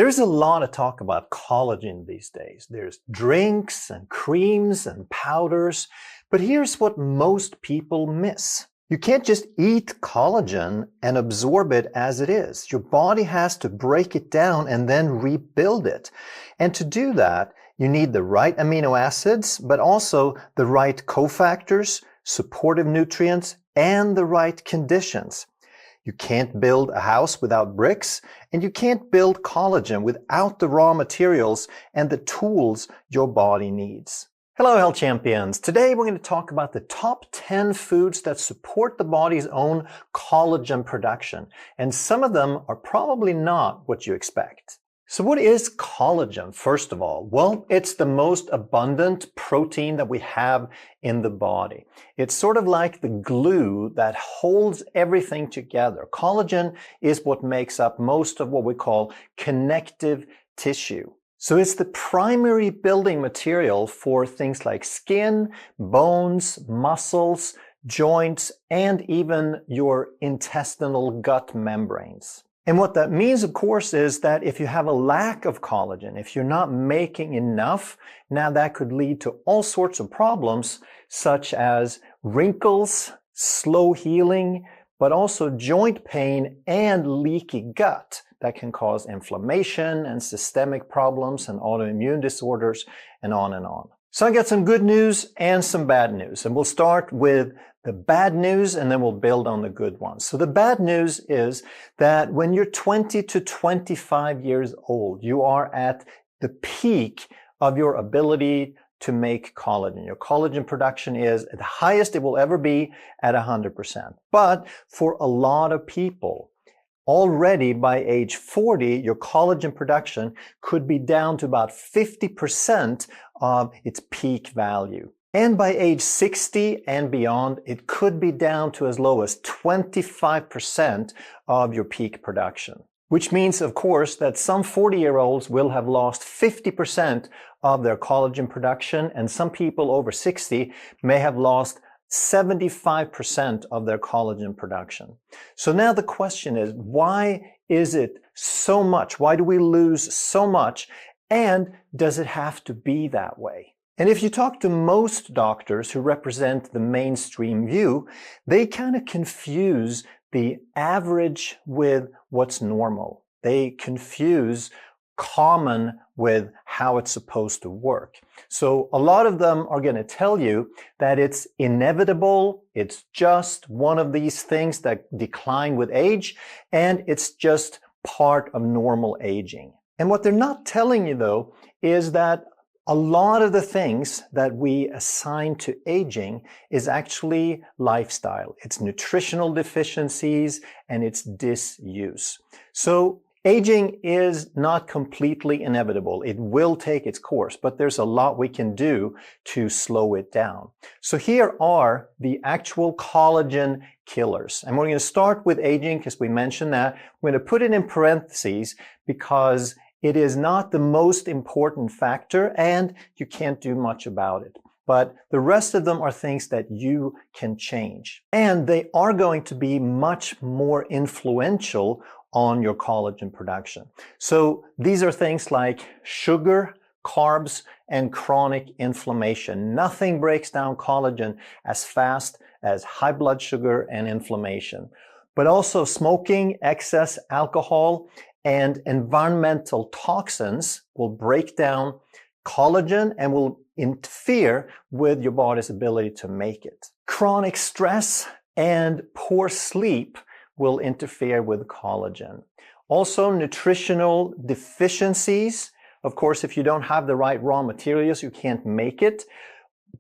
There's a lot of talk about collagen these days. There's drinks and creams and powders, but here's what most people miss. You can't just eat collagen and absorb it as it is. Your body has to break it down and then rebuild it. And to do that, you need the right amino acids, but also the right cofactors, supportive nutrients, and the right conditions. You can't build a house without bricks, and you can't build collagen without the raw materials and the tools your body needs. Hello, health champions. Today we're going to talk about the top 10 foods that support the body's own collagen production, and some of them are probably not what you expect. So what is collagen, first of all? Well, it's the most abundant protein that we have in the body. It's sort of like the glue that holds everything together. Collagen is what makes up most of what we call connective tissue. So it's the primary building material for things like skin, bones, muscles, joints, and even your intestinal gut membranes. And what that means, of course, is that if you have a lack of collagen, if you're not making enough, now that could lead to all sorts of problems, such as wrinkles, slow healing, but also joint pain and leaky gut that can cause inflammation and systemic problems and autoimmune disorders and on and on. So I got some good news and some bad news, and we'll start with the bad news and then we'll build on the good ones. So the bad news is that when you're 20 to 25 years old, you are at the peak of your ability to make collagen. Your collagen production is at the highest it will ever be at 100%. But for a lot of people, already by age 40, your collagen production could be down to about 50% of its peak value. And by age 60 and beyond, it could be down to as low as 25% of your peak production. Which means, of course, that some 40-year-olds will have lost 50% of their collagen production, and some people over 60 may have lost 75% of their collagen production. So now the question is, why is it so much? Why do we lose so much? And does it have to be that way? And if you talk to most doctors who represent the mainstream view, they kind of confuse the average with what's normal. They confuse common with how it's supposed to work. So a lot of them are going to tell you that it's inevitable, it's just one of these things that decline with age, and it's just part of normal aging. And what they're not telling you, though, is that a lot of the things that we assign to aging is actually lifestyle. It's nutritional deficiencies and it's disuse. So aging is not completely inevitable. It will take its course, but there's a lot we can do to slow it down. So here are the actual collagen killers. And we're going to start with aging because we mentioned that. We're going to put it in parentheses because it is not the most important factor and you can't do much about it. But the rest of them are things that you can change. And they are going to be much more influential on your collagen production. So these are things like sugar, carbs, and chronic inflammation. Nothing breaks down collagen as fast as high blood sugar and inflammation. But also smoking, excess alcohol, and environmental toxins will break down collagen and will interfere with your body's ability to make it. Chronic stress and poor sleep will interfere with collagen. Also, nutritional deficiencies. Of course, if you don't have the right raw materials, you can't make it.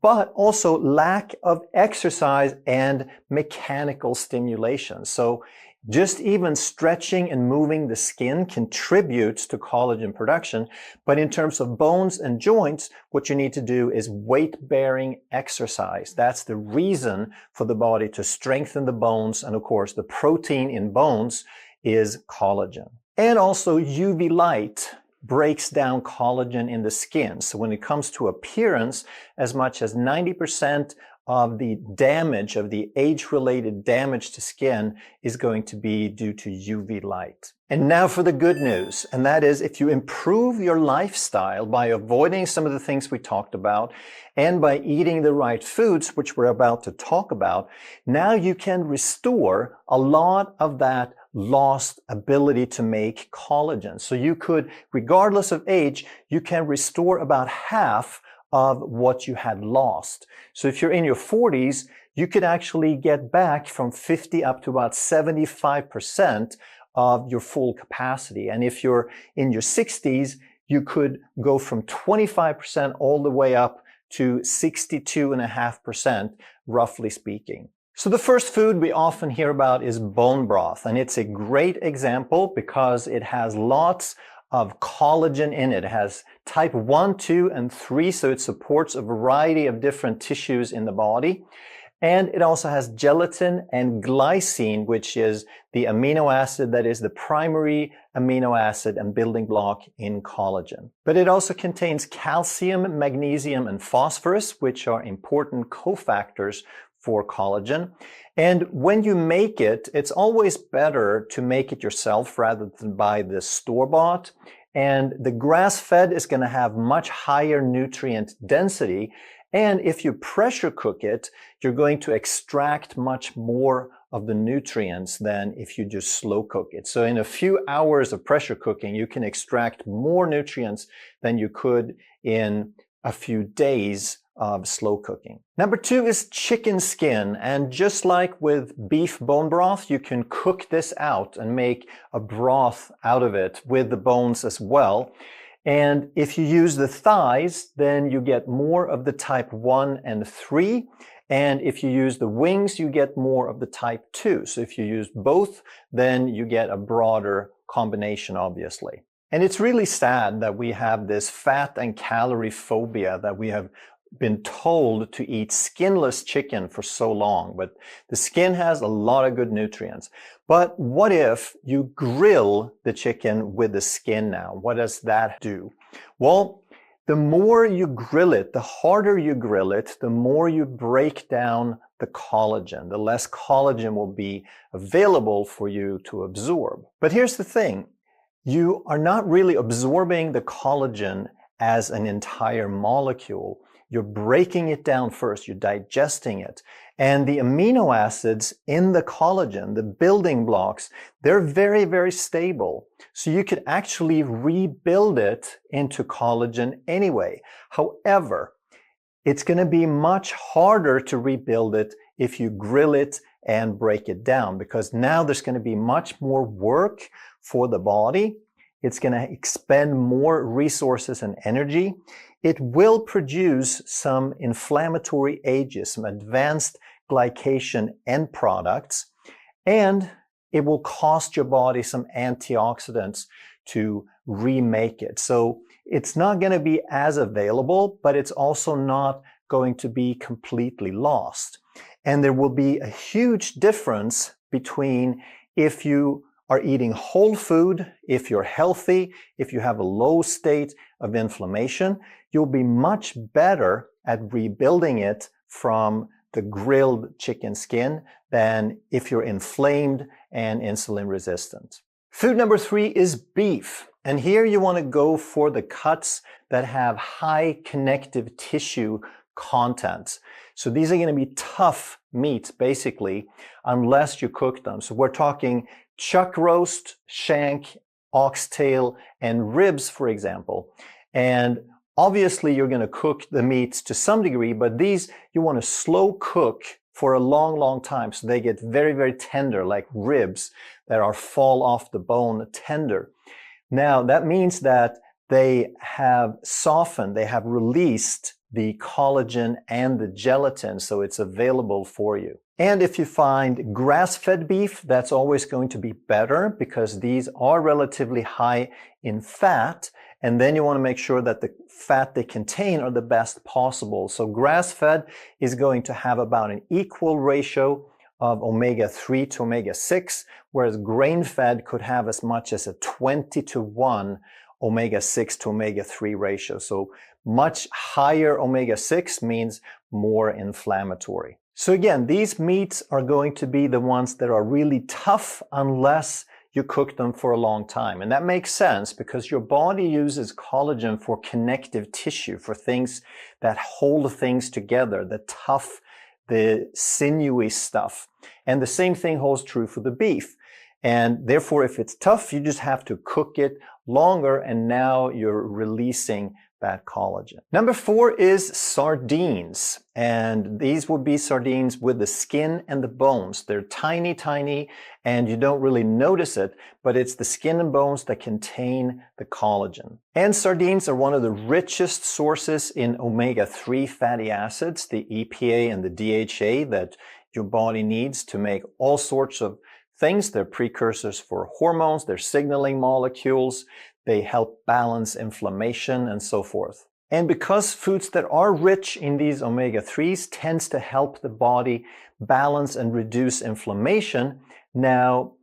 But also lack of exercise and mechanical stimulation. So just even stretching and moving the skin contributes to collagen production. But in terms of bones and joints, what you need to do is weight-bearing exercise. That's the reason for the body to strengthen the bones. And of course, the protein in bones is collagen. And also UV light breaks down collagen in the skin. So when it comes to appearance, as much as 90% of the damage, of the age-related damage to skin is going to be due to UV light. And now for the good news, and that is if you improve your lifestyle by avoiding some of the things we talked about and by eating the right foods, which we're about to talk about, now you can restore a lot of that lost ability to make collagen. So you could, regardless of age, you can restore about half of what you had lost. So if you're in your 40s, you could actually get back from 50 up to about 75% of your full capacity. And if you're in your 60s, you could go from 25% all the way up to 62.5%, roughly speaking. So the first food we often hear about is bone broth, and it's a great example because it has lots of collagen in it. It has type 1, 2, and 3, so it supports a variety of different tissues in the body. And it also has gelatin and glycine, which is the amino acid that is the primary amino acid and building block in collagen. But it also contains calcium, magnesium, and phosphorus, which are important cofactors for collagen. And when you make it, it's always better to make it yourself rather than buy the store-bought. And the grass-fed is going to have much higher nutrient density. And if you pressure cook it, you're going to extract much more of the nutrients than if you just slow cook it. So in a few hours of pressure cooking, you can extract more nutrients than you could in a few days of slow cooking. Number 2 is chicken skin. And just like with beef bone broth, you can cook this out and make a broth out of it with the bones as well. And if you use the thighs, then you get more of the type 1 and 3. And if you use the wings, you get more of the type 2. So if you use both, then you get a broader combination, obviously. And it's really sad that we have this fat and calorie phobia, that we have been told to eat skinless chicken for so long, but the skin has a lot of good nutrients. But what if you grill the chicken with the skin now? What does that do? Well, the more you grill it, the harder you grill it, the more you break down the collagen, the less collagen will be available for you to absorb. But here's the thing, you are not really absorbing the collagen as an entire molecule. You're breaking it down first, you're digesting it. And the amino acids in the collagen, the building blocks, they're very, very stable. So you could actually rebuild it into collagen anyway. However, it's going to be much harder to rebuild it if you grill it and break it down, because now there's going to be much more work for the body. It's going to expend more resources and energy. It will produce some inflammatory agents, some advanced glycation end products, and it will cost your body some antioxidants to remake it. So it's not going to be as available, but it's also not going to be completely lost. And there will be a huge difference between if you are eating whole food, if you're healthy, if you have a low state of inflammation, you'll be much better at rebuilding it from the grilled chicken skin than if you're inflamed and insulin resistant. Food number 3 is beef. And here you want to go for the cuts that have high connective tissue content. So these are going to be tough meats, basically, unless you cook them. So we're talking chuck roast, shank, oxtail, and ribs, for example. And obviously, you're going to cook the meats to some degree, but these you want to slow cook for a long, long time so they get very, very tender, like ribs that are fall off the bone tender. Now, that means that they have softened, they have released the collagen and the gelatin, so it's available for you. And if you find grass-fed beef, that's always going to be better because these are relatively high in fat. And then you want to make sure that the fat they contain are the best possible. So grass-fed is going to have about an equal ratio of omega-3 to omega-6, whereas grain-fed could have as much as a 20-to-1 omega-6 to omega-3 ratio. So much higher omega-6 means more inflammatory. So again, these meats are going to be the ones that are really tough unless you cook them for a long time. And that makes sense because your body uses collagen for connective tissue, for things that hold things together, the tough, the sinewy stuff. And the same thing holds true for the beef. And therefore, if it's tough, you just have to cook it longer, and now you're releasing that collagen. Number 4 is sardines. And these would be sardines with the skin and the bones. They're tiny, tiny, and you don't really notice it, but it's the skin and bones that contain the collagen. And sardines are one of the richest sources in omega-3 fatty acids, the EPA and the DHA that your body needs to make all sorts of things. They're precursors for hormones, they're signaling molecules, they help balance inflammation and so forth. And because foods that are rich in these omega-3s tends to help the body balance and reduce inflammation, now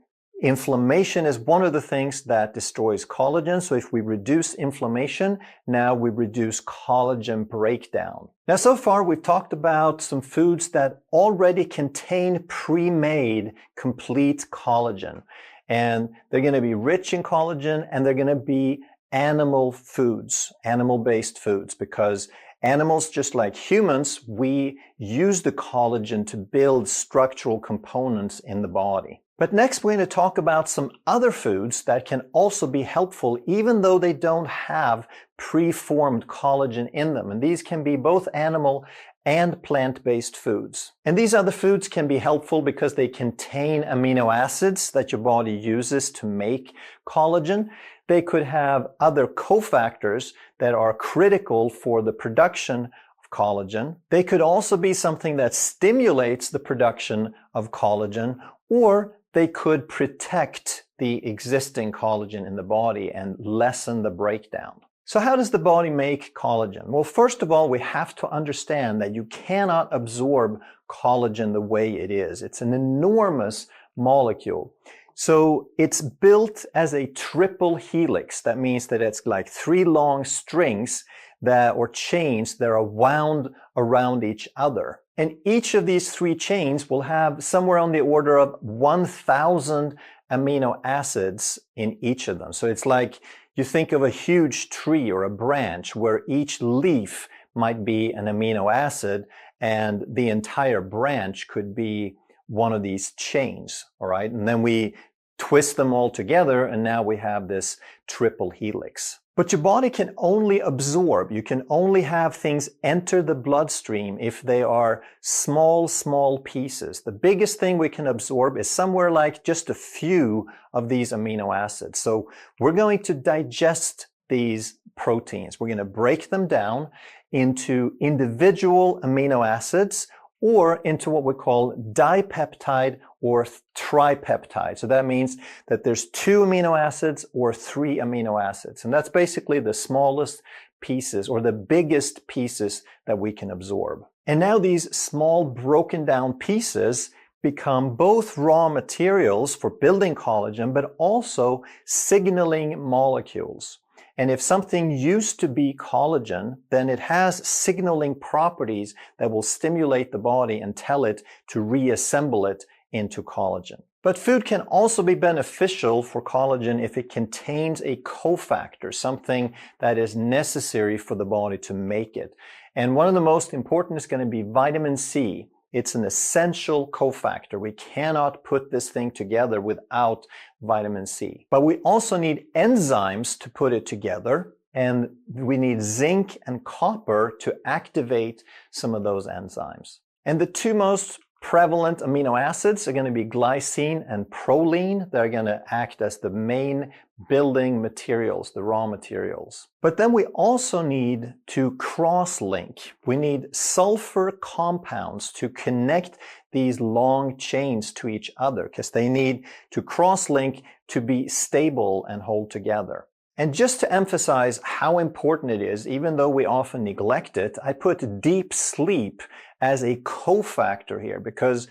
inflammation is one of the things that destroys collagen. So if we reduce inflammation, now we reduce collagen breakdown. Now, so far we've talked about some foods that already contain pre-made complete collagen. And they're going to be rich in collagen, and they're going to be animal foods, animal-based foods, because animals, just like humans, we use the collagen to build structural components in the body. But next we're going to talk about some other foods that can also be helpful even though they don't have pre-formed collagen in them. And these can be both animal and plant-based foods. And these other foods can be helpful because they contain amino acids that your body uses to make collagen. They could have other cofactors that are critical for the production of collagen. They could also be something that stimulates the production of collagen, or they could protect the existing collagen in the body and lessen the breakdown. So how does the body make collagen? Well, first of all, we have to understand that you cannot absorb collagen the way it is. It's an enormous molecule. So it's built as a triple helix. That means that it's like 3 long strings or chains that are wound around each other. And each of these 3 chains will have somewhere on the order of 1,000 amino acids in each of them. So it's like you think of a huge tree or a branch where each leaf might be an amino acid, and the entire branch could be one of these chains, all right? And then we twist them all together, and now we have this triple helix. But your body can only absorb, you can only have things enter the bloodstream if they are small, small pieces. The biggest thing we can absorb is somewhere like just a few of these amino acids. So we're going to digest these proteins. We're going to break them down into individual amino acids or into what we call dipeptide or tripeptide. So that means that there's 2 amino acids or 3 amino acids. And that's basically the smallest pieces or the biggest pieces that we can absorb. And now these small broken down pieces become both raw materials for building collagen, but also signaling molecules. And if something used to be collagen, then it has signaling properties that will stimulate the body and tell it to reassemble it into collagen. But food can also be beneficial for collagen if it contains a cofactor, something that is necessary for the body to make it. And one of the most important is going to be vitamin C. It's an essential cofactor. We cannot put this thing together without vitamin C. But we also need enzymes to put it together, and we need zinc and copper to activate some of those enzymes. And the 2 most prevalent amino acids are going to be glycine and proline. They're going to act as the main building materials, the raw materials. But then we also need to cross-link. We need sulfur compounds to connect these long chains to each other because they need to cross-link to be stable and hold together. And just to emphasize how important it is, even though we often neglect it, I put deep sleep as a cofactor here because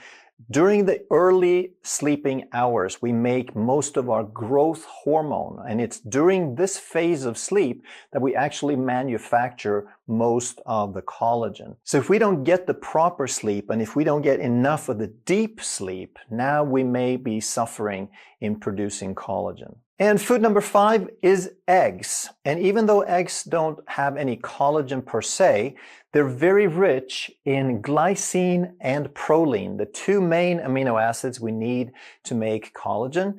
During the early sleeping hours, we make most of our growth hormone, and it's during this phase of sleep that we actually manufacture most of the collagen. So if we don't get the proper sleep, and if we don't get enough of the deep sleep, now we may be suffering in producing collagen. And food number 5 is eggs. And even though eggs don't have any collagen per se, they're very rich in glycine and proline, the two main amino acids we need to make collagen.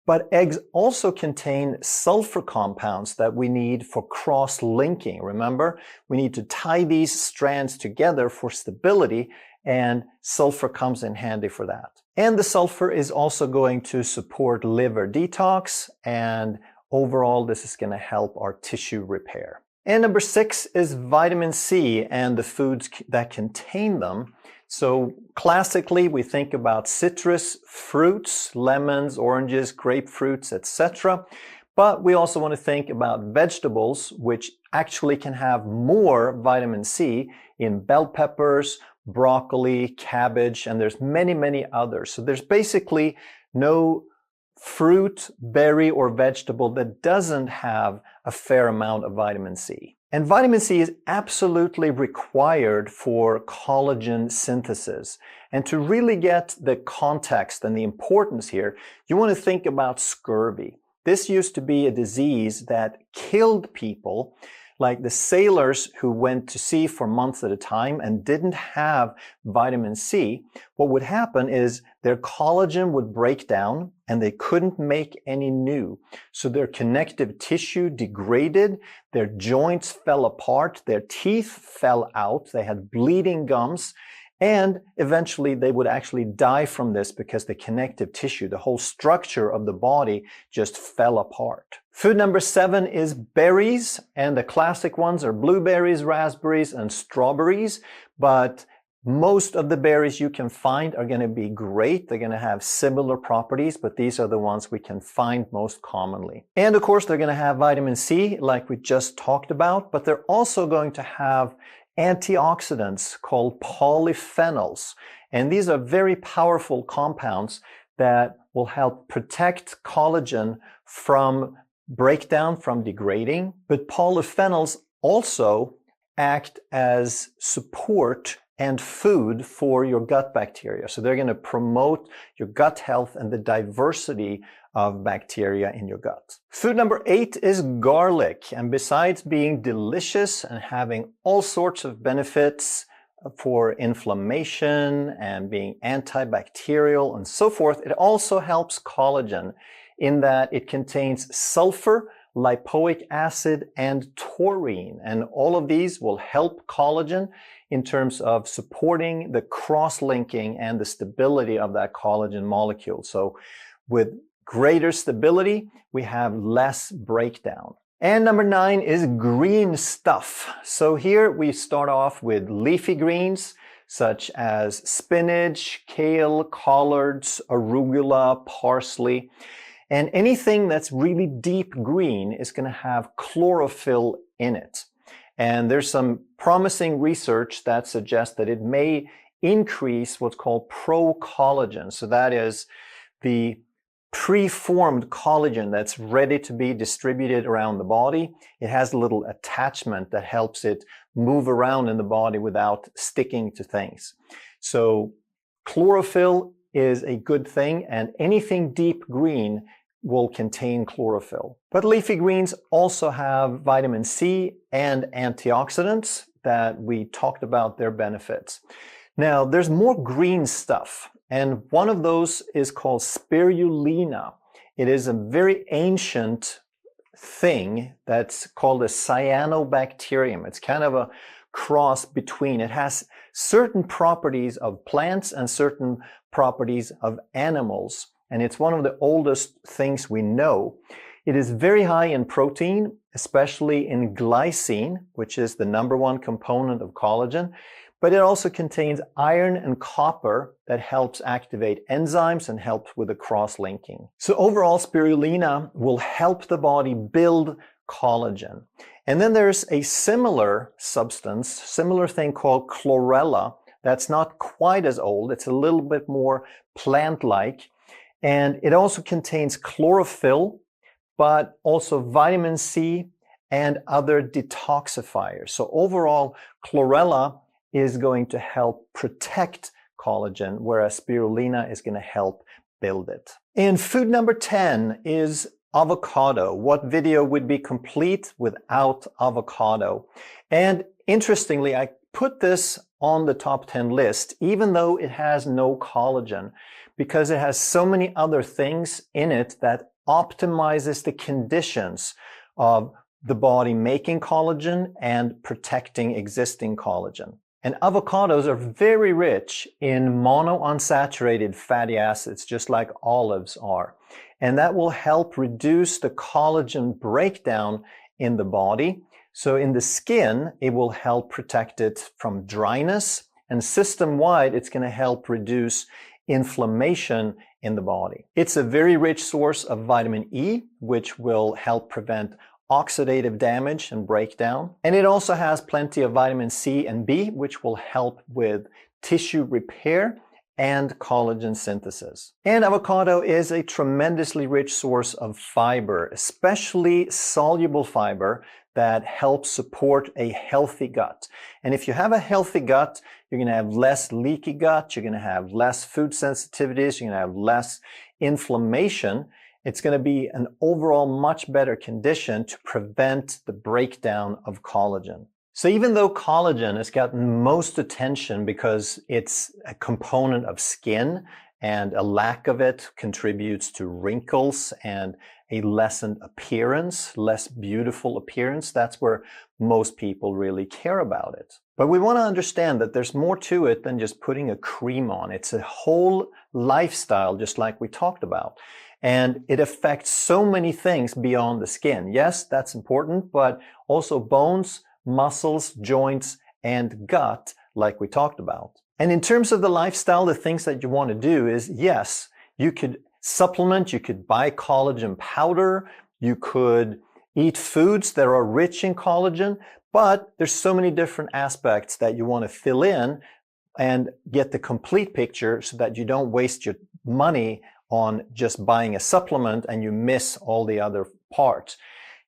But eggs also contain sulfur compounds that we need for cross-linking. Remember, we need to tie these strands together for stability, and sulfur comes in handy for that. And the sulfur is also going to support liver detox, and overall this is going to help our tissue repair. And number 6 is vitamin C and the foods that contain them. So classically we think about citrus fruits, lemons, oranges, grapefruits, etc. But we also want to think about vegetables, which actually can have more vitamin C in bell peppers, broccoli, cabbage, and there's many others. So there's basically no fruit, berry, or vegetable that doesn't have a fair amount of vitamin C. And vitamin C is absolutely required for collagen synthesis. And to really get the context and the importance here, you want to think about scurvy. This used to be a disease that killed people, like the sailors who went to sea for months at a time and didn't have vitamin C. What would happen is their collagen would break down and they couldn't make any new. So their connective tissue degraded, their joints fell apart, their teeth fell out, they had bleeding gums, and eventually they would actually die from this because the connective tissue, the whole structure of the body, just fell apart. Food number 7 is berries, and the classic ones are blueberries, raspberries, and strawberries, but most of the berries you can find are going to be great. They're going to have similar properties, but these are the ones we can find most commonly. And of course, they're going to have vitamin C, like we just talked about, but they're also going to have antioxidants called polyphenols. And these are very powerful compounds that will help protect collagen from breakdown, from degrading. But polyphenols also act as support and food for your gut bacteria. So they're going to promote your gut health and the diversity of bacteria in your gut. Food number 8 is garlic. And besides being delicious and having all sorts of benefits for inflammation and being antibacterial and so forth, it also helps collagen in that it contains sulfur, lipoic acid, and taurine. And all of these will help collagen in terms of supporting the cross-linking and the stability of that collagen molecule. So with greater stability, we have less breakdown. And number 9 is green stuff. So here we start off with leafy greens such as spinach, kale, collards, arugula, parsley. And anything that's really deep green is going to have chlorophyll in it. And there's some promising research that suggests that it may increase what's called pro-collagen. So that is the preformed collagen that's ready to be distributed around the body. It has a little attachment that helps it move around in the body without sticking to things. So chlorophyll is a good thing, and anything deep green will contain chlorophyll. But leafy greens also have vitamin C and antioxidants that we talked about their benefits. Now, there's more green stuff, and one of those is called spirulina. It is a very ancient thing that's called a cyanobacterium. It's kind of a cross between. It has certain properties of plants and certain properties of animals, and it's one of the oldest things we know. It is very high in protein, especially in glycine, which is the #1 component of collagen, but it also contains iron and copper that helps activate enzymes and helps with the cross-linking. So overall, spirulina will help the body build collagen. And then there's a similar substance, similar thing called chlorella that's not quite as old. It's a little bit more plant-like. And it also contains chlorophyll, but also vitamin C and other detoxifiers. So overall, chlorella is going to help protect collagen, whereas spirulina is going to help build it. And food number 10 is avocado. What video would be complete without avocado? And interestingly, I put this on the top 10 list, even though it has no collagen, because it has so many other things in it that optimizes the conditions of the body making collagen and protecting existing collagen. And avocados are very rich in monounsaturated fatty acids, just like olives are. And that will help reduce the collagen breakdown in the body. So in the skin, it will help protect it from dryness. And system-wide, it's going to help reduce inflammation in the body. It's a very rich source of vitamin E, which will help prevent oxidative damage and breakdown. And it also has plenty of vitamin C and B, which will help with tissue repair and collagen synthesis. And avocado is a tremendously rich source of fiber, especially soluble fiber that helps support a healthy gut. And if you have a healthy gut, you're going to have less leaky gut, you're going to have less food sensitivities, you're going to have less inflammation. It's going to be an overall much better condition to prevent the breakdown of collagen. So even though collagen has gotten most attention because it's a component of skin and a lack of it contributes to wrinkles and a lessened appearance, less beautiful appearance, that's where most people really care about it. But we want to understand that there's more to it than just putting a cream on. It's a whole lifestyle, just like we talked about. And it affects so many things beyond the skin. Yes, that's important, but also bones, muscles, joints, and gut, like we talked about. And in terms of the lifestyle, the things that you want to do is, yes, you could supplement, you could buy collagen powder, you could eat foods that are rich in collagen, but there's so many different aspects that you want to fill in and get the complete picture so that you don't waste your money on just buying a supplement and you miss all the other parts.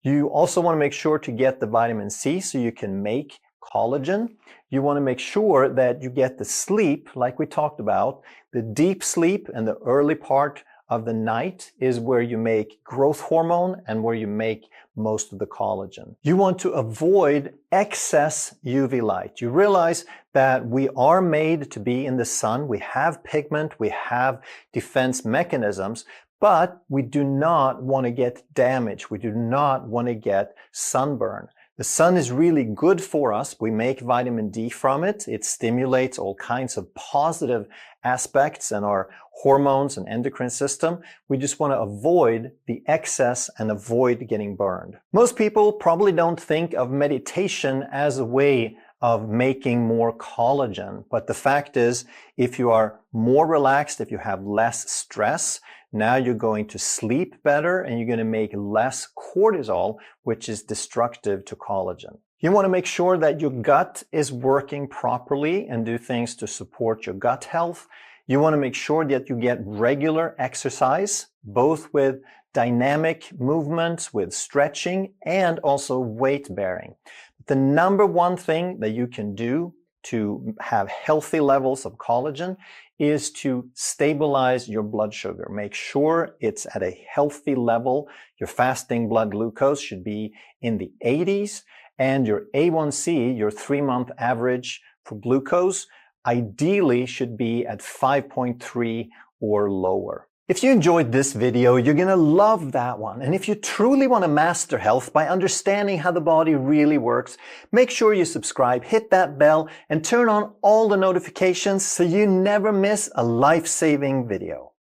You also want to make sure to get the vitamin C so you can make collagen. You want to make sure that you get the sleep, like we talked about. The deep sleep and the early part of the night is where you make growth hormone and where you make most of the collagen. You want to avoid excess UV light. You realize that we are made to be in the sun. We have pigment, we have defense mechanisms, but we do not want to get damaged. We do not want to get sunburn. The sun is really good for us. We make vitamin D from it. It stimulates all kinds of positive aspects in our hormones and endocrine system. We just want to avoid the excess and avoid getting burned. Most people probably don't think of meditation as a way of making more collagen. But the fact is, if you are more relaxed, if you have less stress, now you're going to sleep better and you're going to make less cortisol, which is destructive to collagen. You want to make sure that your gut is working properly and do things to support your gut health. You want to make sure that you get regular exercise, both with dynamic movements, with stretching, and also weight bearing. The number one thing that you can do to have healthy levels of collagen is to stabilize your blood sugar. Make sure it's at a healthy level. Your fasting blood glucose should be in the 80s, and your A1C, your 3-month average for glucose, ideally should be at 5.3 or lower. If you enjoyed this video, you're going to love that one. And if you truly want to master health by understanding how the body really works, make sure you subscribe, hit that bell, and turn on all the notifications so you never miss a life-saving video.